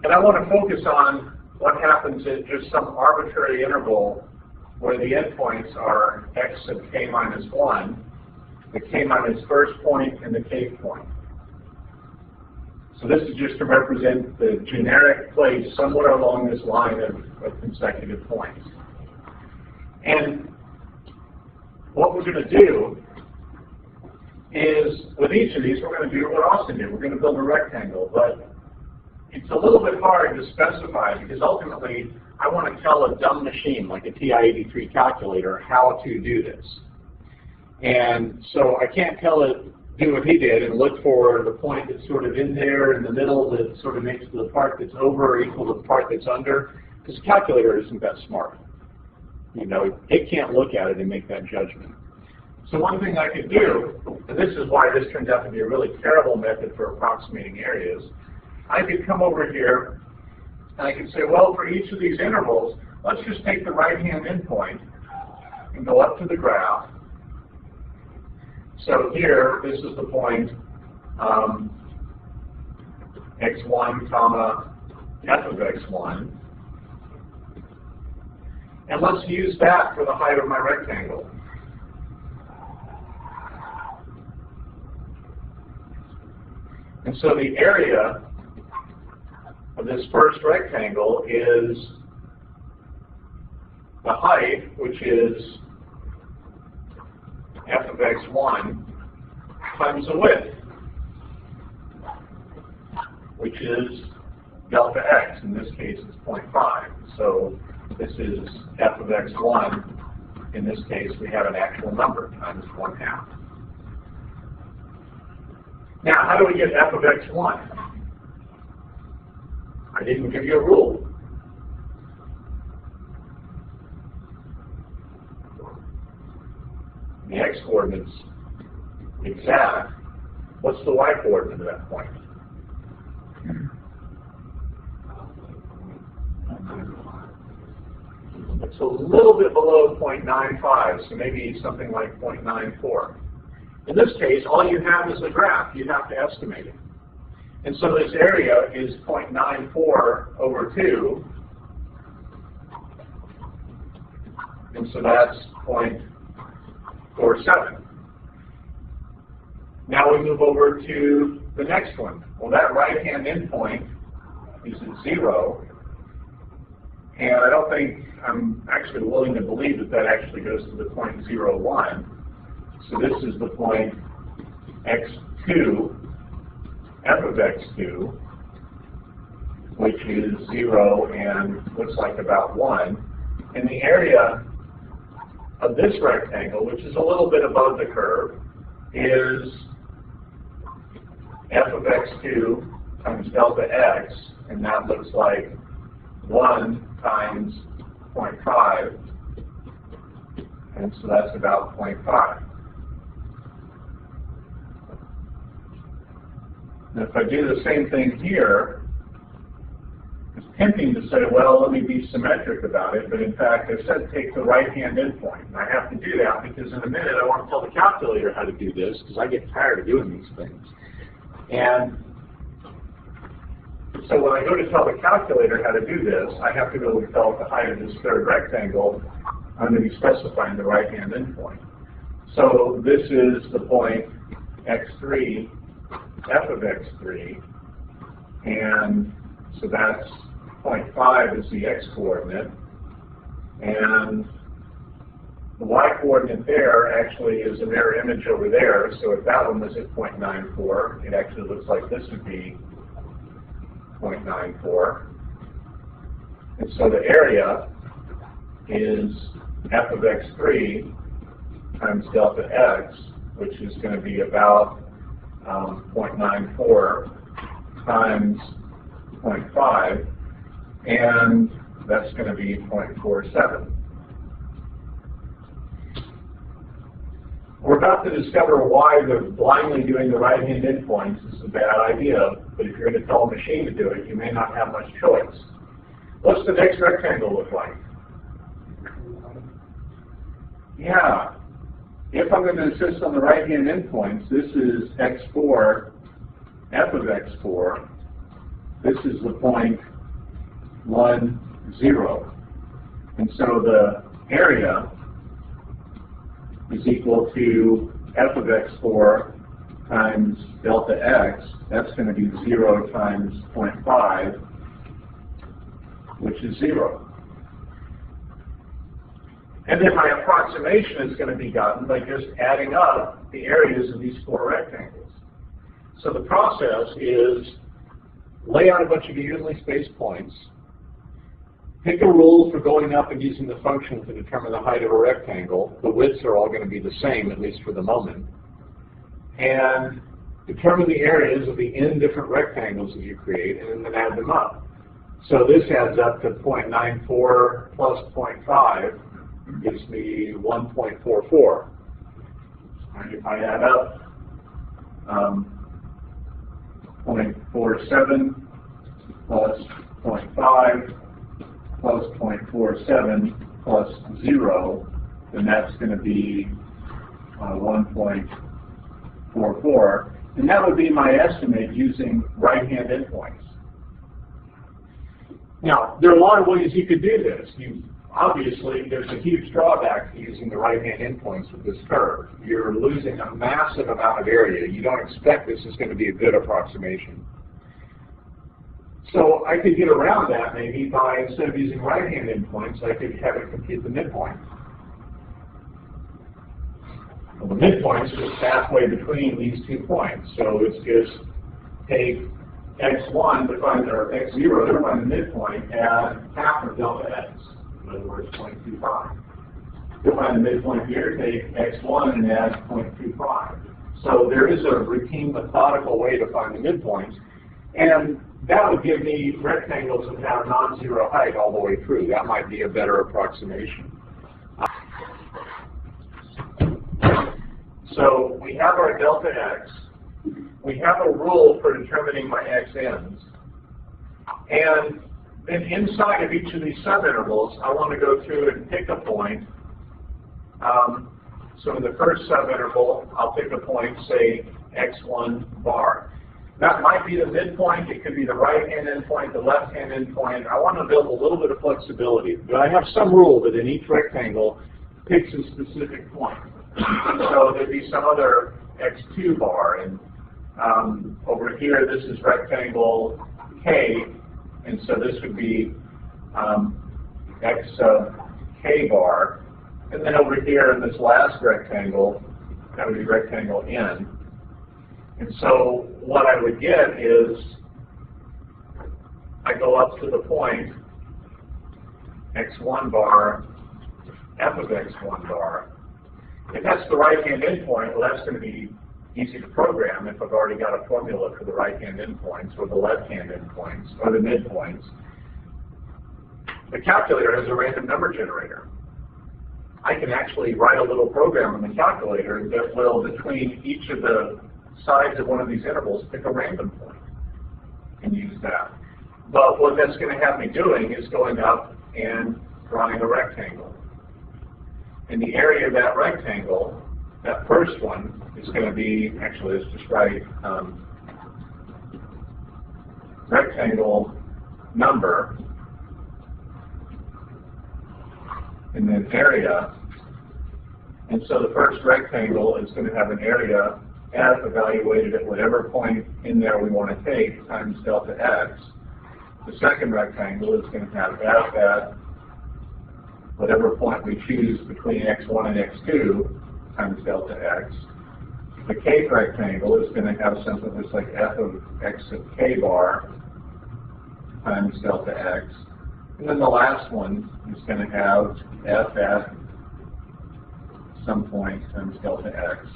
And I want to focus on what happens at just some arbitrary interval where the endpoints are x of k minus 1, the k minus first point, and the kth point. So this is just to represent the generic place somewhere along this line of consecutive points. And what we're going to do is, with each of these, we're going to do what Austin did. We're going to build a rectangle, but it's a little bit hard to specify because ultimately I want to tell a dumb machine like a TI-83 calculator how to do this. And so I can't tell it do what he did and look for the point that's sort of in there in the middle that sort of makes the part that's over or equal to the part that's under, because the calculator isn't that smart. You know, it can't look at it and make that judgment. So one thing I could do, and this is why this turns out to be a really terrible method for approximating areas, I could come over here and I could say, well, for each of these intervals, let's just take the right-hand endpoint and go up to the graph. So here, this is the point x1 comma f of x1. And let's use that for the height of my rectangle. And so the area of this first rectangle is the height, which is f of x1 times the width, which is delta x. In this case, it's 0.5. So this is f of x1. In this case, we have an actual number times 1/2. Now, how do we get f of x1? I didn't give you a rule. The x-coordinate's exact. What's the y-coordinate at that point? It's a little bit below 0.95, so maybe something like 0.94. In this case, all you have is a graph. You have to estimate it. And so this area is 0.94 over 2. And so that's 0.47. Now we move over to the next one. Well, that right-hand endpoint is at 0. And I don't think I'm actually willing to believe that that actually goes to the point 0.01. So this is the point x2, f of x2, which is 0 and looks like about 1. And the area of this rectangle, which is a little bit above the curve, is f of x2 times delta x, and that looks like 1 times 0.5, and so that's about 0.5. And if I do the same thing here, it's tempting to say, well, let me be symmetric about it, but in fact, I said take the right-hand endpoint. And I have to do that because in a minute I want to tell the calculator how to do this because I get tired of doing these things. And so when I go to tell the calculator how to do this, I have to go and tell it the height of this third rectangle. I'm going to be specifying the right-hand endpoint. So this is the point x3, f of x3, and so that's 0.5 is the x-coordinate, and the y-coordinate there actually is a mirror image over there, so if that one was at 0.94, it actually looks like this would be 0.94. And so the area is f of x3 times delta x, which is going to be about 0.94 times 0.5, and that's going to be 0.47. We're about to discover why blindly doing the right-hand endpoints is a bad idea, but if you're going to tell a machine to do it, you may not have much choice. What's the next rectangle look like? Yeah. If I'm going to insist on the right-hand endpoints, this is x4, f of x4, this is the point 1, 0. And so the area is equal to f of x4 times delta x. That's going to be 0 times 0.5, which is 0. And then my approximation is going to be gotten by just adding up the areas of these 4 rectangles. So the process is lay out a bunch of evenly spaced points, pick a rule for going up and using the function to determine the height of a rectangle. The widths are all going to be the same, at least for the moment. And determine the areas of the n different rectangles that you create, and then add them up. So this adds up to 0.94 plus 0.5 gives me 1.44. And if I add up 0.47 plus 0.5 plus 0.47 plus 0, then that's going to be 1.44. And that would be my estimate using right-hand endpoints. Now, there are a lot of ways you could do this. Obviously, there's a huge drawback to using the right-hand endpoints with this curve. You're losing a massive amount of area. You don't expect this is going to be a good approximation. So I could get around that maybe by, instead of using right-hand endpoints, I could have it compute the midpoint. Well, the midpoint is just halfway between these 2 points. So it's just take x1 to find, or x0 to find the midpoint, add half of delta x. In other words, 0.25. To find the midpoint here, take x1 and add 0.25. So there is a routine, methodical way to find the midpoints, and that would give me rectangles that have non-zero height all the way through. That might be a better approximation. So we have our delta x. We have a rule for determining my xn's. And then inside of each of these subintervals, I want to go through and pick a point. So in the first subinterval, I'll pick a point, say x1 bar. That might be the midpoint. It could be the right-hand endpoint, the left-hand endpoint. I want to build a little bit of flexibility. But I have some rule that in each rectangle picks a specific point. So there'd be some other x2 bar. And over here, this is rectangle K. And so this would be x sub K bar. And then over here in this last rectangle, that would be rectangle N. And so what I would get is I go up to the point x1 bar, f of x1 bar. If that's the right-hand endpoint, well, that's going to be easy to program if I've already got a formula for the right-hand endpoints or the left-hand endpoints or the midpoints. The calculator has a random number generator. I can actually write a little program in the calculator that will, between each of the sides of one of these intervals, pick a random point and use that. But what that's going to have me doing is going up and drawing a rectangle. And the area of that rectangle, that first one, is going to be, actually let's just write rectangle number, and then area. And so the first rectangle is going to have an area f evaluated at whatever point in there we want to take times delta x. The second rectangle is going to have f at whatever point we choose between x1 and x2 times delta x. The kth rectangle is going to have something that's like f of x of k bar times delta x. And then the last one is going to have f at some point times delta x.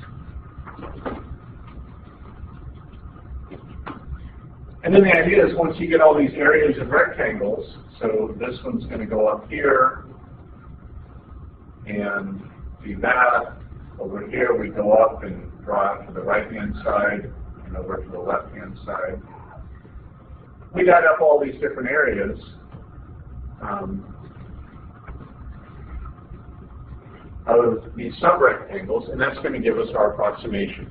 And then the idea is once you get all these areas of rectangles, so this one's going to go up here and do that. Over here we go up and draw it to the right-hand side and over to the left-hand side. We add up all these different areas. Of these subrectangles, and that's going to give us our approximation.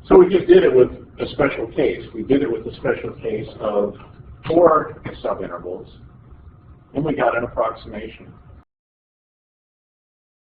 So we just did it with a special case. We did it with a special case of 4 subintervals, and we got an approximation.